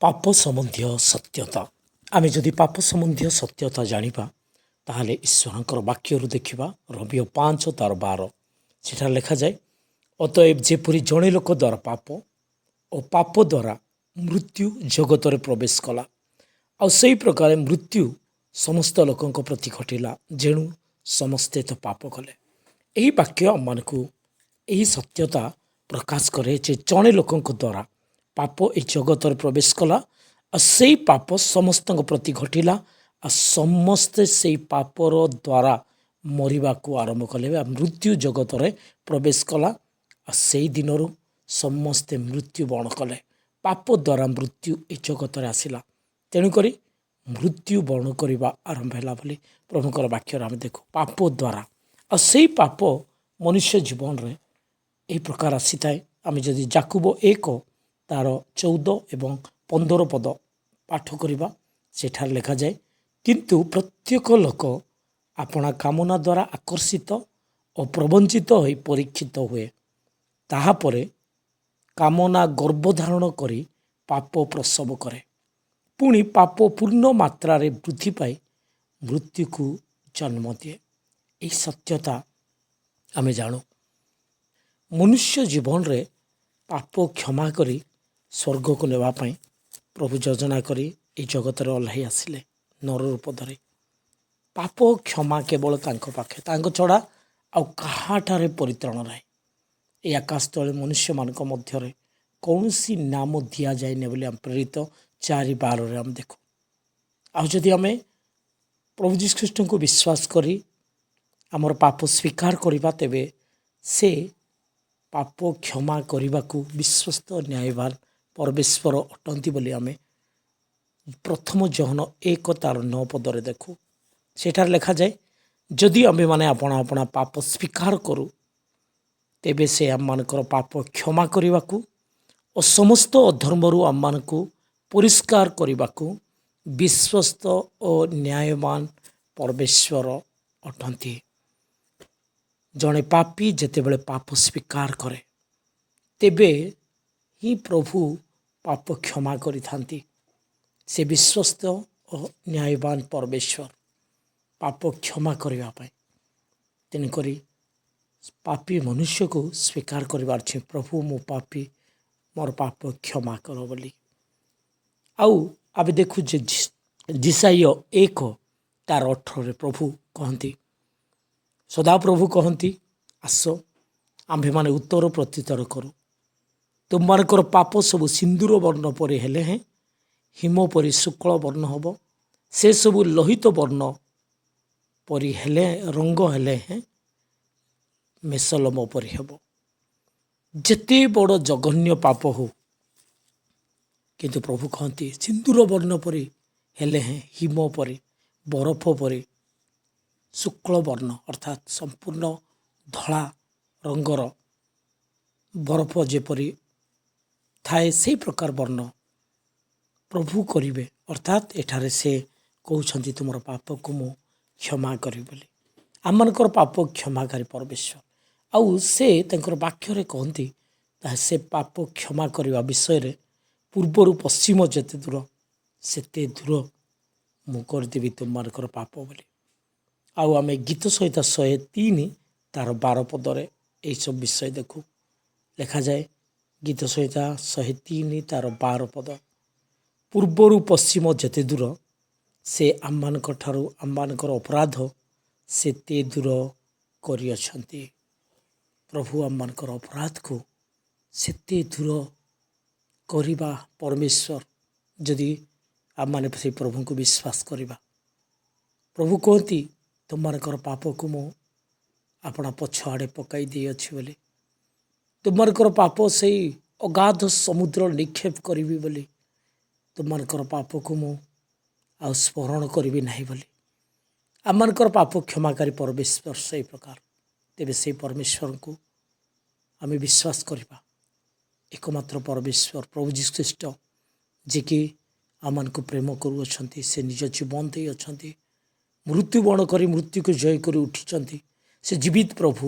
ପାପ ସମ୍ବନ୍ଧୀୟ ସତ୍ୟତା। ଆମେ ଯଦି ପାପ ସମ୍ବନ୍ଧୀୟ ସତ୍ୟତା ଜାଣିବା ତାହେଲେ ଈଶ୍ୱରଙ୍କର ବାକ୍ୟରୁ ଦେଖିବା ରୋମିଓ 5:12 ସେଠାରେ ଲେଖାଯାଏ, ଅତଏବ ଯେପରି ଜଣେ ଲୋକ ଦ୍ୱାରା ପାପ ଓ ପାପ ଦ୍ୱାରା ମୃତ୍ୟୁ ଜଗତରେ ପ୍ରବେଶ କଲା, ଆଉ ସେହି ପ୍ରକାର ମୃତ୍ୟୁ ସମସ୍ତ ଲୋକଙ୍କ ପ୍ରତି ଘଟିଲା, ଯେଣୁ ସମସ୍ତେ ତ ପାପ କଲେ। ଏହି ବାକ୍ୟ ଆମମାନଙ୍କୁ ଏହି ସତ୍ୟତା ପ୍ରକାଶ କରେ ଯେ ଜଣେ ଲୋକଙ୍କ ଦ୍ୱାରା ପାପ ଏ ଜଗତରେ ପ୍ରବେଶ କଲା, ଆଉ ସେଇ ପାପ ସମସ୍ତଙ୍କ ପ୍ରତି ଘଟିଲା, ଆଉ ସମସ୍ତେ ସେଇ ପାପର ଦ୍ୱାରା ମରିବାକୁ ଆରମ୍ଭ କଲେ ବା ମୃତ୍ୟୁ ଜଗତରେ ପ୍ରବେଶ କଲା। ଆଉ ସେଇ ଦିନରୁ ସମସ୍ତେ ମୃତ୍ୟୁବରଣ କଲେ। ପାପ ଦ୍ୱାରା ମୃତ୍ୟୁ ଏ ଜଗତରେ ଆସିଲା, ତେଣୁକରି ମୃତ୍ୟୁବରଣ କରିବା ଆରମ୍ଭ ହେଲା ବୋଲି ପ୍ରଭୁଙ୍କର ବାକ୍ୟରେ ଆମେ ଦେଖୁ। ପାପ ଦ୍ୱାରା ଆଉ ସେଇ ପାପ ମନୁଷ୍ୟ ଜୀବନରେ ଏହି ପ୍ରକାର ଆସିଥାଏ। ଆମେ ଯଦି ଯାକୁବ 1 ତାର 14 ଏବଂ 15 ପଦ ପାଠ କରିବା, ସେଠାରେ ଲେଖାଯାଏ, କିନ୍ତୁ ପ୍ରତ୍ୟେକ ଲୋକ ଆପଣା କାମନା ଦ୍ୱାରା ଆକର୍ଷିତ ଓ ପ୍ରବଞ୍ଚିତ ହୋଇ ପରୀକ୍ଷିତ ହୁଏ। ତାହାପରେ କାମନା ଗର୍ଭଧାରଣ କରି ପାପ ପ୍ରସବ କରେ। ପୁଣି ପାପ ପୂର୍ଣ୍ଣ ମାତ୍ରାରେ ବୃଦ୍ଧି ପାଇ ମୃତ୍ୟୁକୁ ଜନ୍ମ ଦିଏ। ଏହି ସତ୍ୟତା ଆମେ ଜାଣୁ। ମନୁଷ୍ୟ ଜୀବନରେ ପାପ କ୍ଷମା କରି ସ୍ୱର୍ଗକୁ ନେବା ପାଇଁ ପ୍ରଭୁ ଯୋଜନା କରି ଏହି ଜଗତରେ ଓହ୍ଲାଇ ଆସିଲେ ନର ରୂପ ଧରି। ପାପ କ୍ଷମା କେବଳ ତାଙ୍କ ପାଖେ, ତାଙ୍କ ଛଡ଼ା ଆଉ କାହାଠାରେ ପରିତ୍ରାଣ ନାହିଁ। ଏହି ଆକାଶ ତଳେ ମନୁଷ୍ୟମାନଙ୍କ ମଧ୍ୟରେ କୌଣସି ନାମ ଦିଆଯାଇନି ବୋଲି ଆମେ ପ୍ରେରିତ 4:12 ଆମେ ଦେଖୁ। ଆଉ ଯଦି ଆମେ ପ୍ରଭୁ ଯୀଶୁଖ୍ରୀଷ୍ଟଙ୍କୁ ବିଶ୍ୱାସ କରି ଆମର ପାପ ସ୍ୱୀକାର କରିବା, ତେବେ ସେ ପାପ କ୍ଷମା କରିବାକୁ ବିଶ୍ୱସ୍ତ ନ୍ୟାୟବାନ ପରମେଶ୍ୱର ଅଟନ୍ତି ବୋଲି ଆମେ ପ୍ରଥମ ଜହନ 1 ତାର 9 ପଦରେ ଦେଖୁ। ସେଠାରେ ଲେଖାଯାଏ, ଯଦି ଆମ୍ଭେମାନେ ଆପଣା ପାପ ସ୍ୱୀକାର କରୁ, ତେବେ ସେ ଆମମାନଙ୍କର ପାପ କ୍ଷମା କରିବାକୁ ଓ ସମସ୍ତ ଅଧର୍ମରୁ ଆମମାନଙ୍କୁ ପରିଷ୍କାର କରିବାକୁ ବିଶ୍ୱସ୍ତ ଓ ନ୍ୟାୟବାନ ପରମେଶ୍ୱର ଅଟନ୍ତି। ଜଣେ ପାପୀ ଯେତେବେଳେ ପାପ ସ୍ୱୀକାର କରେ, ତେବେ ହିଁ ପ୍ରଭୁ ପାପ କ୍ଷମା କରିଥାନ୍ତି। ସେ ବିଶ୍ୱସ୍ତ ଓ ନ୍ୟାୟବାନ ପରମେଶ୍ୱର ପାପ କ୍ଷମା କରିବା ପାଇଁ। ତେଣୁକରି ପାପୀ ମନୁଷ୍ୟକୁ ସ୍ୱୀକାର କରିବାର ଅଛି, ପ୍ରଭୁ ମୁଁ ପାପୀ, ମୋର ପାପ କ୍ଷମା କର ବୋଲି। ଆଉ ଆମେ ଦେଖୁ ଯେ ଯିଶାୟା 1 ତାର 18 ପ୍ରଭୁ କହନ୍ତି, ସଦାପ୍ରଭୁ କହନ୍ତି, ଆସ ଆମ୍ଭେମାନେ ଉତ୍ତର ପ୍ରତ୍ୟୁତ୍ତର କରୁ। ତୁମମାନଙ୍କର ପାପ ସବୁ ସିନ୍ଦୁର ବର୍ଣ୍ଣ ପରି ହେଲେ ହେଁ ହିମ ପରି ଶୁକ୍ଳ ବର୍ଣ୍ଣ ହେବ। ସେସବୁ ଲୋହିତ ବର୍ଣ୍ଣ ପରି ହେଲେ ରଙ୍ଗ ହେଲେ ହେଁ ମେସଲମ ପରି ହେବ। ଯେତେ ବଡ଼ ଜଘନ୍ୟ ପାପ ହଉ, କିନ୍ତୁ ପ୍ରଭୁ କହନ୍ତି ସିନ୍ଦୁର ବର୍ଣ୍ଣ ପରି ହେଲେ ହେଁ ହିମ ପରି, ବରଫ ପରି ଶୁକ୍ଳ ବର୍ଣ୍ଣ, ଅର୍ଥାତ୍ ସମ୍ପୂର୍ଣ୍ଣ ଧଳା ରଙ୍ଗର ବରଫ ଯେପରି ଥାଏ, ସେହି ପ୍ରକାର ବର୍ଣ୍ଣ ପ୍ରଭୁ କରିବେ। ଅର୍ଥାତ୍ ଏଠାରେ ସେ କହୁଛନ୍ତି ତୁମର ପାପକୁ ମୁଁ କ୍ଷମା କରିବି ବୋଲି। ଆମମାନଙ୍କର ପାପ କ୍ଷମାକାରୀ ପରମେଶ୍ୱର। ଆଉ ସେ ତାଙ୍କର ବାକ୍ୟରେ କହନ୍ତି, ତାହା ସେ ପାପ କ୍ଷମା କରିବା ବିଷୟରେ ପୂର୍ବରୁ ପଶ୍ଚିମ ଯେତେ ଦୂର, ସେତେ ଦୂର ମୁଁ କରିଦେବି ତୁମମାନଙ୍କର ପାପ ବୋଲି। ଆଉ ଆମେ ଗୀତ ସହିତ 103 ତାର 12 ପଦରେ ଏହିସବୁ ବିଷୟ ଦେଖୁ। ଲେଖାଯାଏ, ଗୀତ ସହିତ 103 ତାର 12 ପଦ, ପୂର୍ବରୁ ପଶ୍ଚିମ ଯେତେ ଦୂର, ସେ ଆମମାନଙ୍କ ଠାରୁ ଆମମାନଙ୍କର ଅପରାଧ ସେତେ ଦୂର କରିଅଛନ୍ତି। ପ୍ରଭୁ ଆମମାନଙ୍କର ଅପରାଧକୁ ସେତେ ଦୂର କରିବା ପରମେଶ୍ୱର, ଯଦି ଆମମାନେ ସେଇ ପ୍ରଭୁଙ୍କୁ ବିଶ୍ୱାସ କରିବା। ପ୍ରଭୁ କୁହନ୍ତି, ତୁମମାନଙ୍କର ପାପକୁ ମୁଁ ଆପଣା ପଛ ଆଡ଼େ ପକାଇ ଦେଇଅଛି ବୋଲି। ତୁମମାନଙ୍କର ପାପ ସେଇ ଅଗାଧ ସମୁଦ୍ର ନିକ୍ଷେପ କରିବି ବୋଲି। ତୁମମାନଙ୍କର ପାପକୁ ମୁଁ ଆଉ ସ୍ମରଣ କରିବି ନାହିଁ ବୋଲି। ଆମମାନଙ୍କର ପାପ କ୍ଷମାକାରୀ ପରମେଶ୍ୱର ସେହି ପ୍ରକାର। ତେବେ ସେହି ପରମେଶ୍ୱରଙ୍କୁ ଆମେ ବିଶ୍ୱାସ କରିବା। ଏକମାତ୍ର ପରମେଶ୍ୱର ପ୍ରଭୁ ଯୀଶୁଖ୍ରୀଷ୍ଟ, ଯିଏକି ଆମମାନଙ୍କୁ ପ୍ରେମ କରୁଅଛନ୍ତି, ସେ ନିଜ ଜୀବନ ଦେଇଅଛନ୍ତି, ମୃତ୍ୟୁବରଣ କରି ମୃତ୍ୟୁକୁ ଜୟ କରି ଉଠିଛନ୍ତି। ସେ ଜୀବିତ ପ୍ରଭୁ,